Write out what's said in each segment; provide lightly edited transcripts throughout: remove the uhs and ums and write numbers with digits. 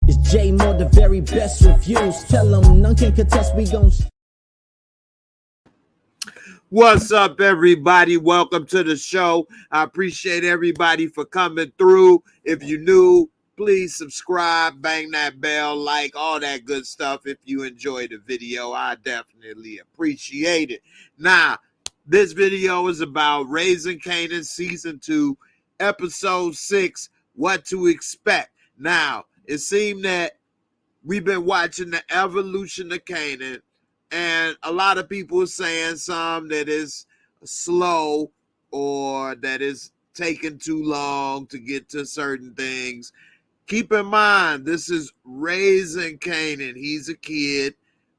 It's J-Moore, the very best reviews. Tell them none can contest, we gon' What's up, everybody? Welcome to the show. I appreciate everybody for coming through. If you're new, please subscribe, bang that bell, like all that good stuff. If you enjoyed the video, I definitely appreciate it. Now, this video is about Raising Kanan Season 2, Episode 6, What to Expect. Now, it seemed that we've been watching the evolution of Kanan, and a lot of people are saying some that is slow or that is taking too long to get to certain things. Keep in mind, this is Raising Kanan. He's a kid.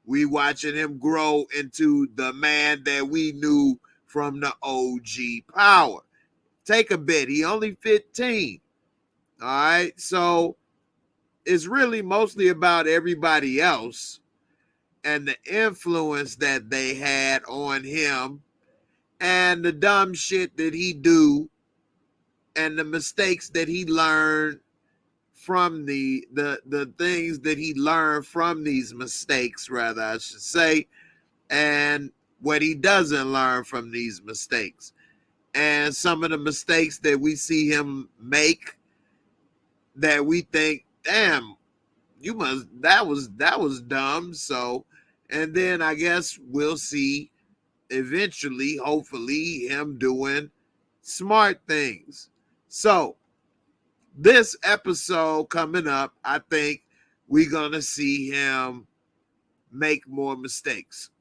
We watching him grow into the man that we knew from the OG Power. Take a bit. He only 15. All right. So it's really mostly about everybody else and the influence that they had on him and the dumb shit that he do and the mistakes that he learned from the things that he learned from these mistakes, rather I should say, and what he doesn't learn from these mistakes. And some of the mistakes that we see him make that we think, damn, that was dumb. So, and then I guess we'll see eventually, hopefully, him doing smart things. So this episode coming up, I think we're gonna see him make more mistakes.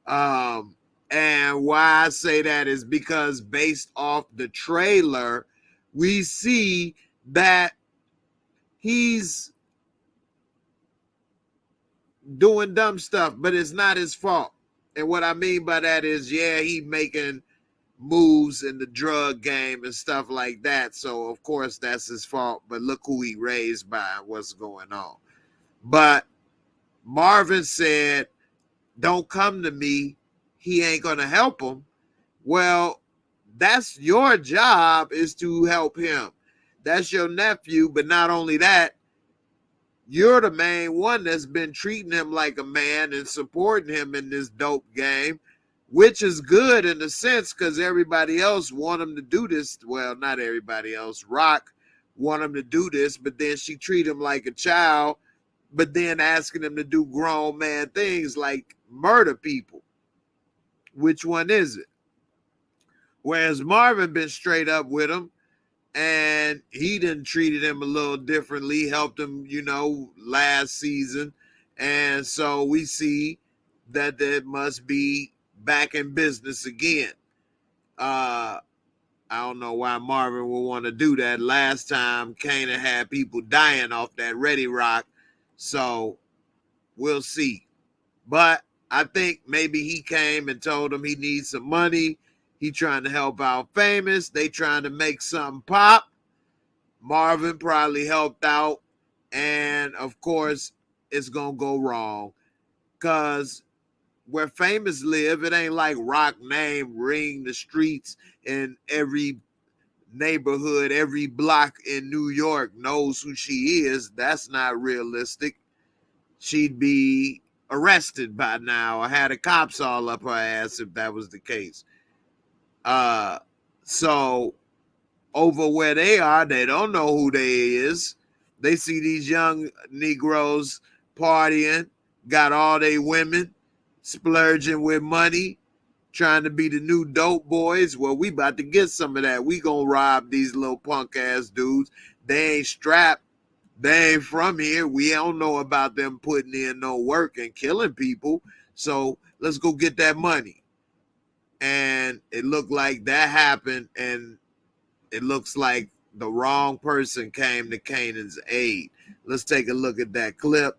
And why I say that is because based off the trailer, we see that he's doing dumb stuff, but it's not his fault. And what I mean by that is, yeah, he making moves in the drug game and stuff like that. So of course that's his fault. But look who he raised by and what's going on. But Marvin said, "Don't come to me. He ain't gonna help him." Well, that's your job, is to help him. That's your nephew. But not only that, you're the main one that's been treating him like a man and supporting him in this dope game, which is good in a sense because everybody else want him to do this. Well, not everybody else. Rock want him to do this, but then she treat him like a child, but then asking him to do grown man things like murder people. Which one is it? Whereas Marvin been straight up with him, and he done treated him a little differently, helped him, last season. And so we see that it must be back in business again. I don't know why Marvin would want to do that. Last time, Kanan had people dying off that Ready Rock. So we'll see. But I think maybe he came and told him he needs some money. He trying to help out Famous. They trying to make something pop. Marvin probably helped out. And, of course, it's going to go wrong. Because where Famous live, it ain't like Rock name ring the streets in every neighborhood, every block in New York knows who she is. That's not realistic. She'd be arrested by now or had the cops all up her ass if that was the case. So over where they are, they don't know who they is. They see these young Negroes partying, got all they women, splurging with money, trying to be the new dope boys. Well, we about to get some of that. We gonna rob these little punk ass dudes. They ain't strapped. They ain't from here. We don't know about them putting in no work and killing people. So let's go get that money. And it looked like that happened, and it looks like the wrong person came to Kanan's aid. Let's take a look at that clip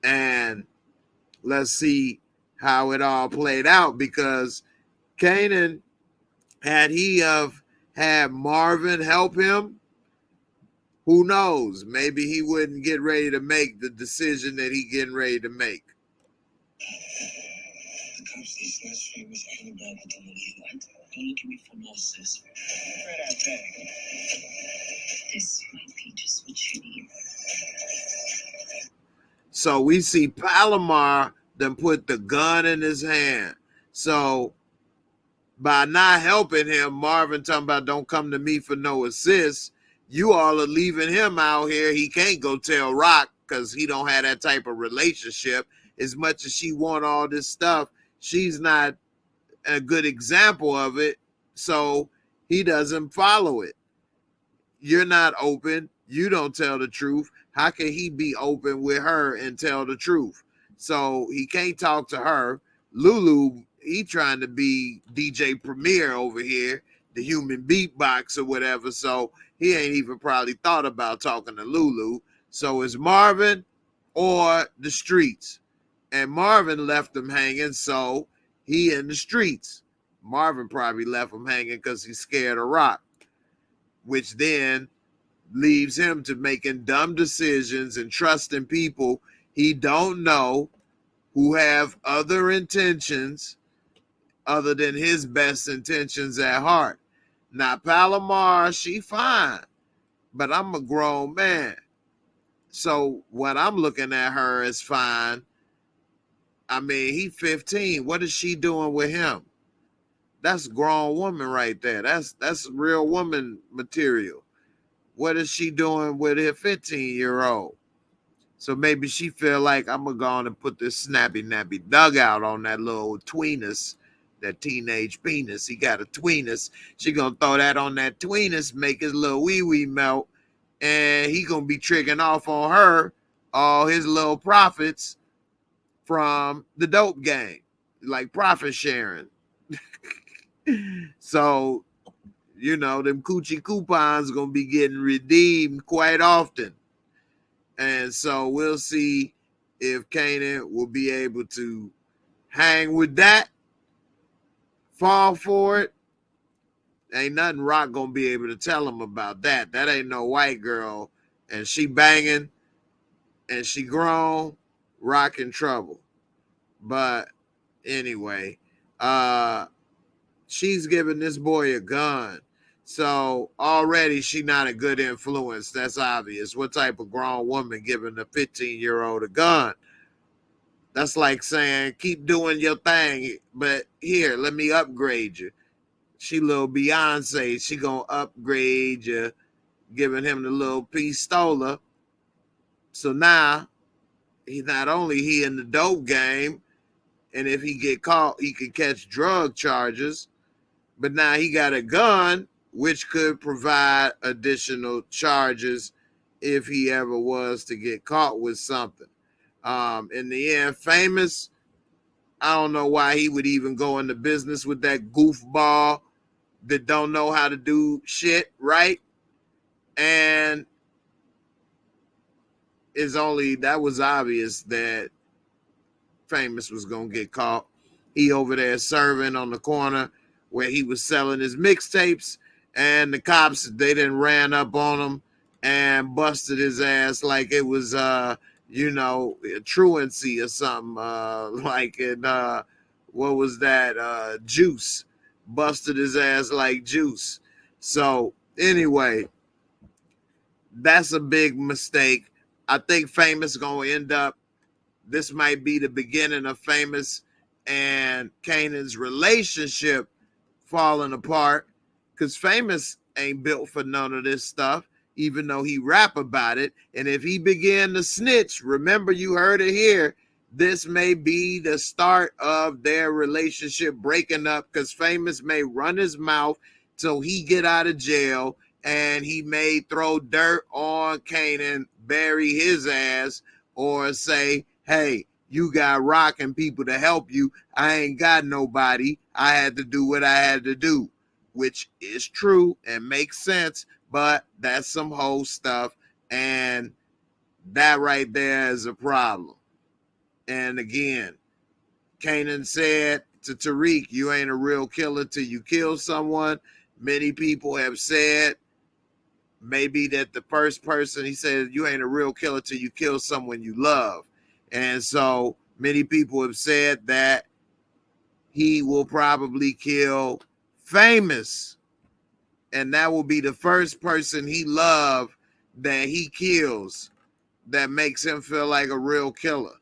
and let's see how it all played out, because Kanan, had he have had Marvin help him, who knows? Maybe he wouldn't get ready to make the decision that he getting ready to make. The conversation yesterday was all about the Lulu. Don't look at me for more, sis. This might be just what you need. So we see Palomar then put the gun in his hand. So by not helping him, Marvin talking about don't come to me for no assist. You all are leaving him out here. He can't go tell Rock because he don't have that type of relationship. As much as she want all this stuff, she's not a good example of it. So he doesn't follow it. You're not open. You don't tell the truth. How can he be open with her and tell the truth? So he can't talk to her. Lulu, he trying to be DJ Premier over here, the human beatbox or whatever. So he ain't even probably thought about talking to Lulu. So it's Marvin or the streets. And Marvin left him hanging, so he in the streets. Marvin probably left him hanging because he's scared of Rock, which then leaves him to making dumb decisions and trusting people he don't know who have other intentions other than his best intentions at heart. Now, Palomar, she fine, but I'm a grown man. So what I'm looking at her as fine. I mean, he 15. What is she doing with him? That's grown woman right there. That's real woman material. What is she doing with her 15-year-old? So maybe she feel like I'm gonna go on and put this snappy nappy dugout on that little tweenus, that teenage penis. He got a tweenus. She gonna throw that on that tweenus, make his little wee wee melt, and he gonna be tricking off on her all his little profits from the dope game, like profit sharing. So, you know, them coochie coupons gonna be getting redeemed quite often. And so we'll see if Kanan will be able to hang with that, fall for it. Ain't nothing Rock gonna be able to tell him about that. That ain't no white girl, and she banging and she grown. Rock in trouble. But anyway, she's giving this boy a gun. So already she not a good influence. That's obvious. What type of grown woman giving a 15-year-old a gun? That's like saying, keep doing your thing, but here, let me upgrade you. She little Beyonce. She gonna upgrade you, giving him the little pistola. So now, he not only he in the dope game, and if he get caught, he could catch drug charges. But now he got a gun, which could provide additional charges if he ever was to get caught with something. In the end, Famous, I don't know why he would even go into business with that goofball that don't know how to do shit right. And that was obvious that Famous was gonna get caught. He over there serving on the corner where he was selling his mixtapes, and the cops, they done ran up on him and busted his ass like it was you know, a truancy or something, like in what was that, Juice. Busted his ass like Juice. So anyway, that's a big mistake. I think Famous gonna end up, this might be the beginning of Famous and Kanan's relationship falling apart, because Famous ain't built for none of this stuff, even though he rap about it. And if he began to snitch, remember, you heard it here, this may be the start of their relationship breaking up, because Famous may run his mouth till he get out of jail, and he may throw dirt on Kanan, bury his ass, or say, hey, you got Rock and people to help you. I ain't got nobody. I had to do what I had to do, which is true and makes sense, but that's some whole stuff, and that right there is a problem. And again, Kanan said to Tariq, you ain't a real killer till you kill someone. Many people have said maybe that the first person, he said, you ain't a real killer till you kill someone you love. And so many people have said that he will probably kill Famous, and that will be the first person he loved that he kills. that makes him feel like a real killer.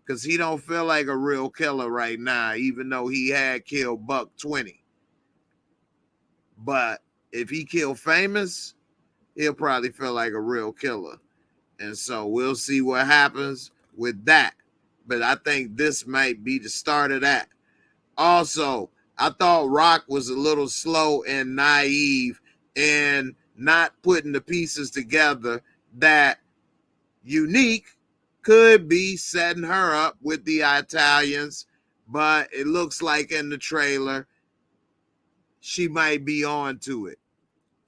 Because he don't feel like a real killer right now, even though he had killed Buck 20. But if he killed Famous, he'll probably feel like a real killer. And so we'll see what happens with that. But I think this might be the start of that. Also, I thought Rock was a little slow and naive in not putting the pieces together that Unique could be setting her up with the Italians, but it looks like in the trailer she might be on to it.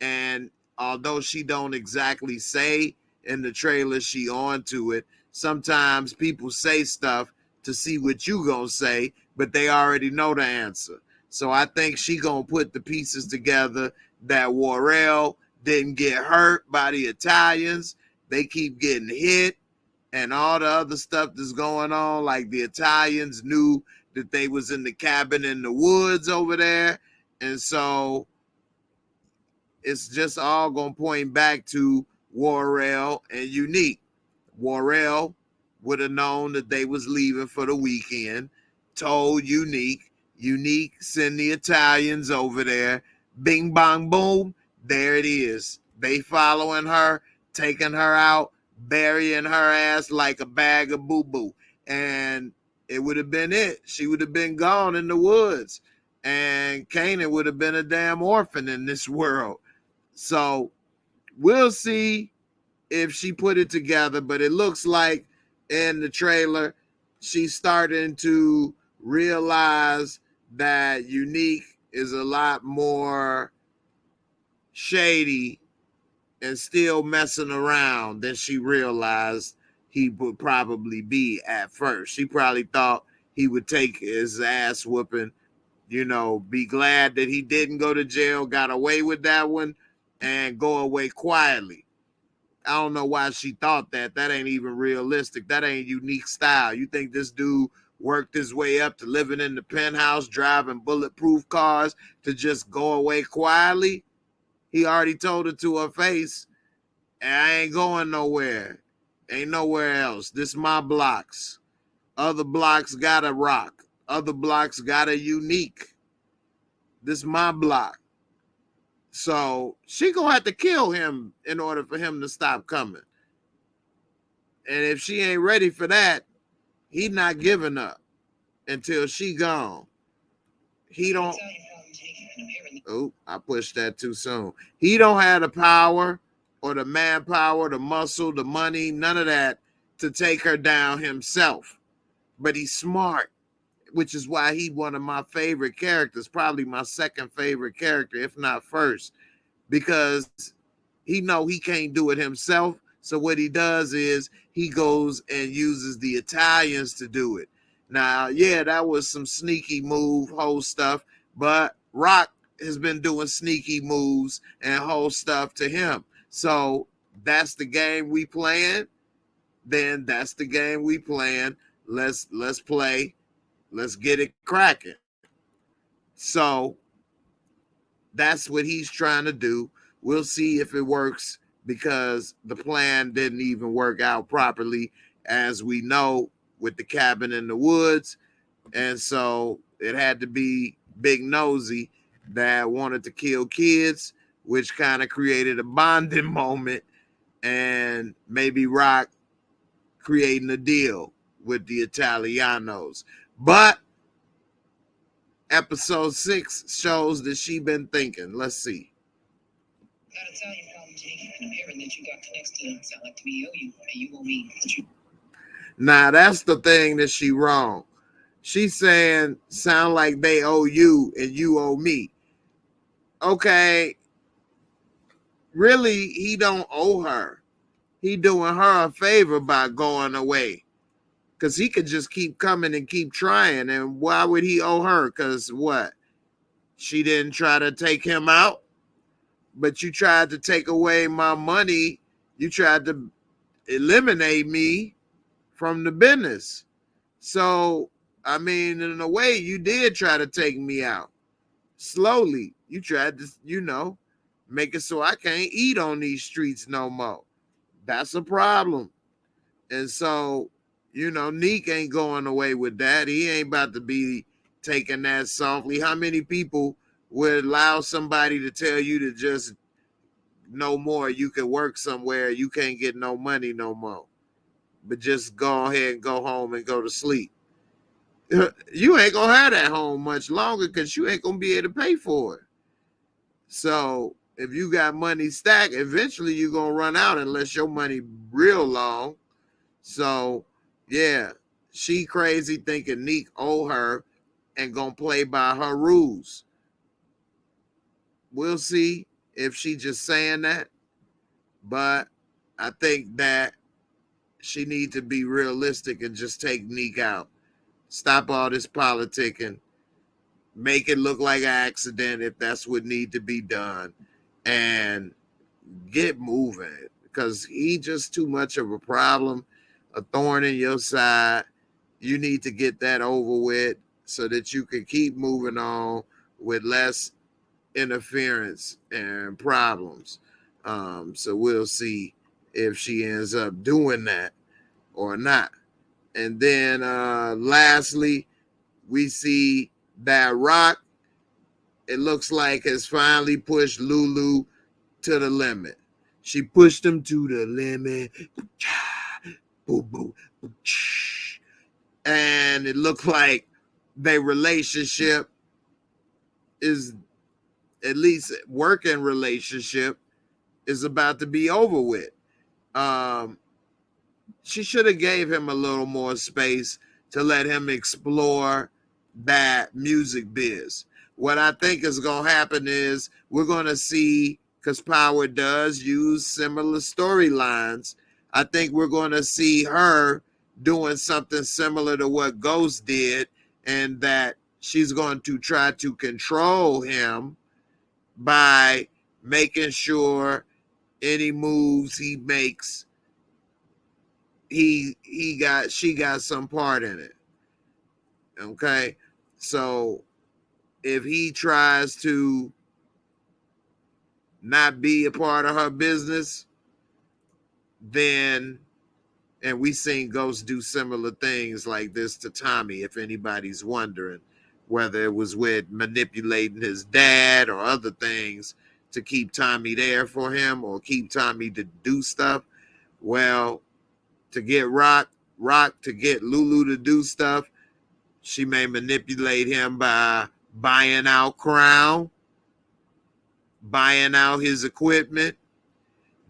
And although she don't exactly say in the trailer she on to it, sometimes people say stuff to see what you gonna say, but they already know the answer. So I think she gonna put the pieces together that Warrell didn't get hurt by the Italians. They keep getting hit and all the other stuff that's going on. Like the Italians knew that they was in the cabin in the woods over there. And so it's just all going to point back to Warrell and Unique. Warrell would have known that they was leaving for the weekend, told Unique. Unique send the Italians over there. Bing, bang, boom. There it is. They following her, taking her out, burying her ass like a bag of boo-boo. And it would have been it. She would have been gone in the woods. And Kanan would have been a damn orphan in this world. So we'll see if she put it together, but it looks like in the trailer she's starting to realize that Unique is a lot more shady and still messing around than she realized he would probably be at first. She probably thought he would take his ass whooping, you know, be glad that he didn't go to jail, got away with that one, and go away quietly. I don't know why she thought that. That ain't even realistic. That ain't Unique style. You think this dude worked his way up to living in the penthouse, driving bulletproof cars to just go away quietly? He already told her to her face, and I ain't going nowhere. Ain't nowhere else. This my blocks. Other blocks got a Rock. Other blocks got a Unique. This my block. So she gonna have to kill him in order for him to stop coming. And if she ain't ready for that, he not giving up until she gone. He don't. Oh, I pushed that too soon. He don't have the power or the manpower, the muscle, the money, none of that to take her down himself. But he's smart, which is why he one of my favorite characters, probably my second favorite character, if not first, because he know he can't do it himself. So what he does is he goes and uses the Italians to do it. Now, yeah, that was some sneaky move, whole stuff, but Rock has been doing sneaky moves and whole stuff to him. So that's the game we playing. Then that's the game we playing. Let's play. Let's get it cracking. So that's what he's trying to do. We'll see if it works because the plan didn't even work out properly, as we know, with the cabin in the woods. And so it had to be Big Nosy that wanted to kill kids, which kind of created a bonding moment, and maybe Rock creating a deal with the Italianos. But episode 6 shows that she been thinking. Let's see. That Italian problem, Jake, and I'm hearing that you got connects to them. Sound like to me, owe you, and you owe me. Now that's the thing that she wrong. She's saying sound like they owe you and you owe me. Okay, really, he don't owe her. He doing her a favor by going away. Because he could just keep coming and keep trying. And why would he owe her? Because what? She didn't try to take him out, but you tried to take away my money. You tried to eliminate me from the business. So, I mean, in a way, you did try to take me out. Slowly. You tried to, make it so I can't eat on these streets no more. That's a problem. And so, Neek ain't going away with that. He ain't about to be taking that softly. How many people would allow somebody to tell you to just no more? You can work somewhere, you can't get no money no more, but just go ahead and go home and go to sleep. You ain't gonna have that home much longer because you ain't gonna be able to pay for it. So if you got money stacked, eventually you're gonna run out unless your money real long. So yeah, she crazy thinking Neek owe her and gonna play by her rules. We'll see if she just saying that, but I think that she need to be realistic and just take Neek out. Stop all this politicking. Make it look like an accident if that's what need to be done, and get moving, because he just too much of a problem, a thorn in your side. You need to get that over with so that you can keep moving on with less interference and problems. So we'll see if she ends up doing that or not. And then lastly, we see that Rock, it looks like, has finally pushed Lulu to the limit. She pushed him to the limit. Boo, boo, and it looked like their relationship is, at least working relationship, is about to be over with. She should have gave him a little more space to let him explore that music biz. What I think is going to happen is we're going to see, because Power does use similar storylines, I think we're going to see her doing something similar to what Ghost did, and that she's going to try to control him by making sure any moves he makes, she got some part in it. Okay, so if he tries to not be a part of her business, then, and we seen Ghost do similar things like this to Tommy, if anybody's wondering, whether it was with manipulating his dad or other things to keep Tommy there for him or keep Tommy to do stuff. Well, to get Rock to get Lulu to do stuff, she may manipulate him by buying out Crown, buying out his equipment,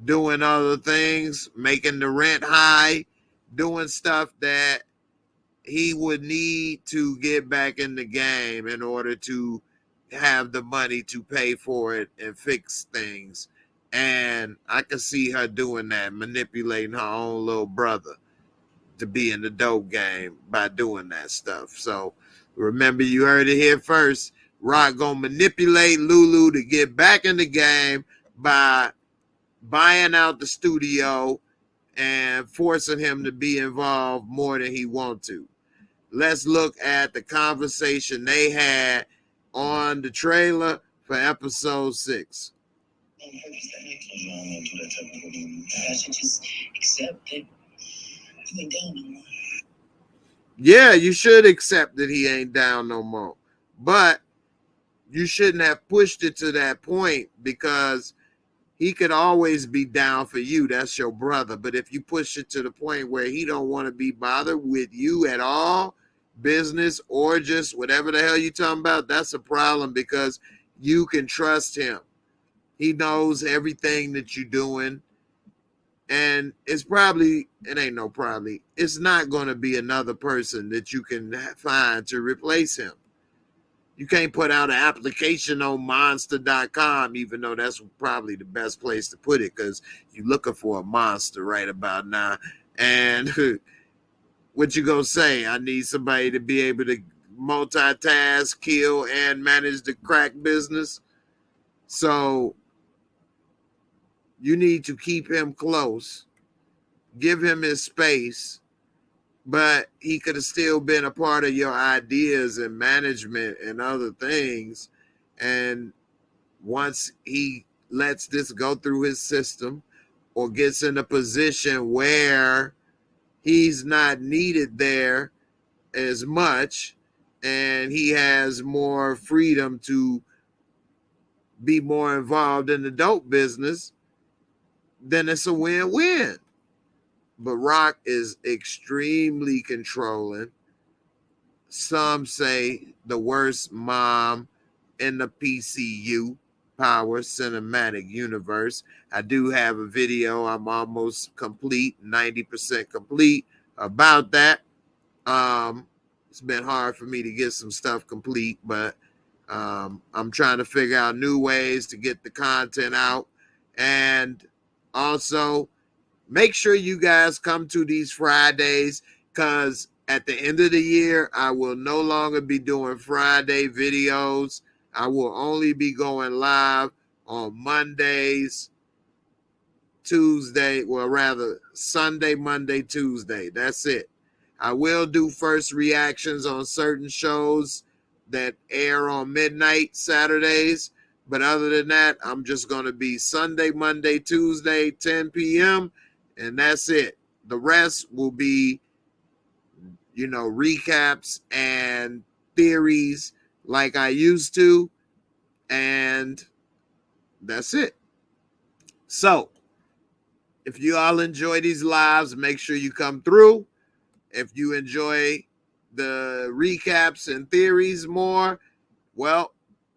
doing other things, making the rent high, doing stuff that he would need to get back in the game in order to have the money to pay for it and fix things. And I can see her doing that, manipulating her own little brother to be in the dope game by doing that stuff. So remember, you heard it here first. Rock gonna manipulate Lulu to get back in the game by buying out the studio and forcing him to be involved more than he wants to. Let's look at the conversation they had on the trailer for episode 6. I should just accept that he ain't down no more. Yeah, you should accept that he ain't down no more. But you shouldn't have pushed it to that point, because he could always be down for you. That's your brother. But if you push it to the point where he don't want to be bothered with you at all, business or just whatever the hell you talking about, that's a problem, because you can trust him. He knows everything that you're doing. And it's not going to be another person that you can find to replace him. You can't put out an application on monster.com, even though that's probably the best place to put it, because you're looking for a monster right about now. And what you gonna say? I need somebody to be able to multitask, kill, and manage the crack business. So you need to keep him close, give him his space, but he could have still been a part of your ideas and management and other things. And once he lets this go through his system or gets in a position where he's not needed there as much, and he has more freedom to be more involved in the dope business, then it's a win-win. But Rock is extremely controlling. Some say the worst mom in the PCU, Power Cinematic Universe. I do have a video. I'm almost complete, 90% complete about that. It's been hard for me to get some stuff complete, but I'm trying to figure out new ways to get the content out. And also, make sure you guys come to these Fridays, because at the end of the year, I will no longer be doing Friday videos. I will only be going live on Mondays, Tuesday, well, rather Sunday, Monday, Tuesday. That's it. I will do first reactions on certain shows that air on midnight Saturdays. But other than that, I'm just going to be Sunday, Monday, Tuesday, 10 p.m. And that's it. The rest will be, recaps and theories like I used to. And that's it. So, if you all enjoy these lives, make sure you come through. If you enjoy the recaps and theories more, well,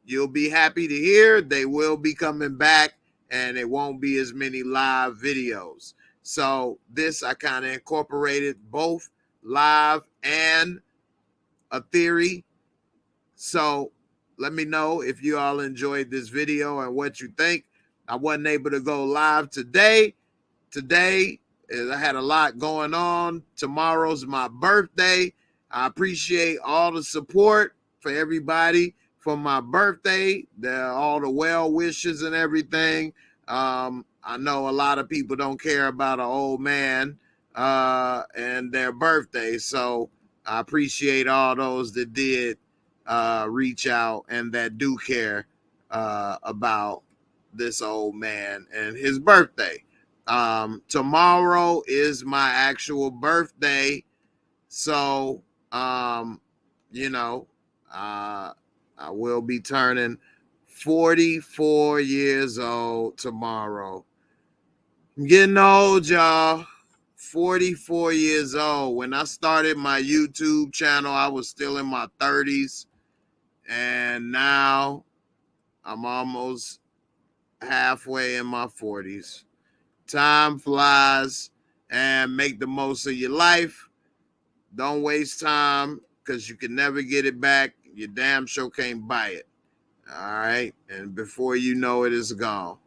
you'll be happy to hear they will be coming back, and it won't be as many live videos. So this, I kind of incorporated both live and a theory. So let me know if you all enjoyed this video and what you think. I wasn't able to go live today. Today, I had a lot going on. Tomorrow's my birthday. I appreciate all the support for everybody for my birthday, all the well wishes and everything. I know a lot of people don't care about an old man and their birthday, so I appreciate all those that did reach out and that do care about this old man and his birthday. Tomorrow is my actual birthday, so I will be turning 44 years old tomorrow. I'm getting old, y'all. 44 years old. When I started my YouTube channel, I was still in my 30s, and now I'm almost halfway in my 40s. Time flies, and make the most of your life. Don't waste time, because you can never get it back. You damn sure can't buy it. All right. And before you know it, it's gone.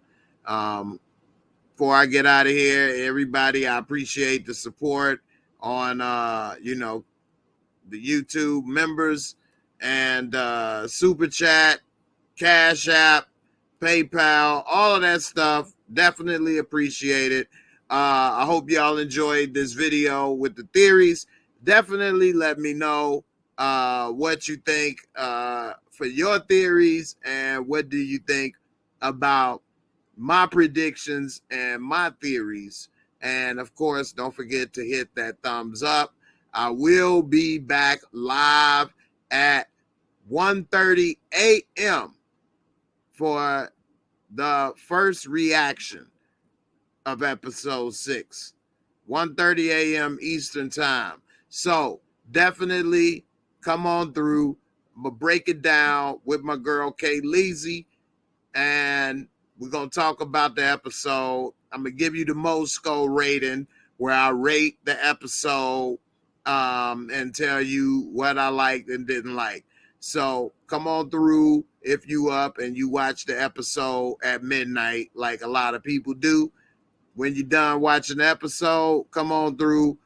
Before I get out of here, everybody, I appreciate the support on, the YouTube members and Super Chat, Cash App, PayPal, all of that stuff. Definitely appreciate it. I hope y'all enjoyed this video with the theories. Definitely let me know what you think for your theories, and what do you think about my predictions and my theories. And of course, don't forget to hit that thumbs up. I will be back live at 1:30 a.m. for the first reaction of episode 6, 1:30 a.m. Eastern time. So definitely come on through. I'm gonna break it down with my girl Kay Leezy, and we're gonna talk about the episode. I'm gonna give you the Mosco rating, where I rate the episode and tell you what I liked and didn't like. So come on through if you up and you watch the episode at midnight, like a lot of people do. When you're done watching the episode, come on through.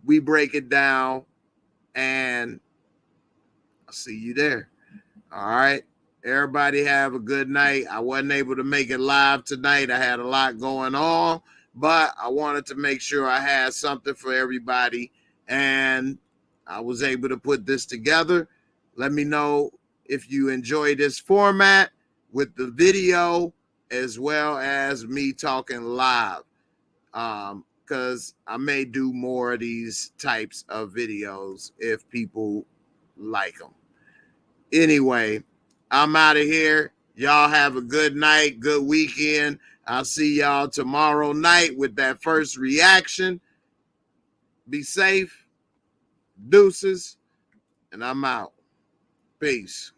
We break it down, and I'll see you there. All right. Everybody have a good night. I wasn't able to make it live tonight. I had a lot going on, but I wanted to make sure I had something for everybody, and I was able to put this together. Let me know if you enjoy this format with the video as well as me talking live. because I may do more of these types of videos if people like them. Anyway, I'm out of here. Y'all have a good night, good weekend. I'll see y'all tomorrow night with that first reaction. Be safe. Deuces. And I'm out. Peace.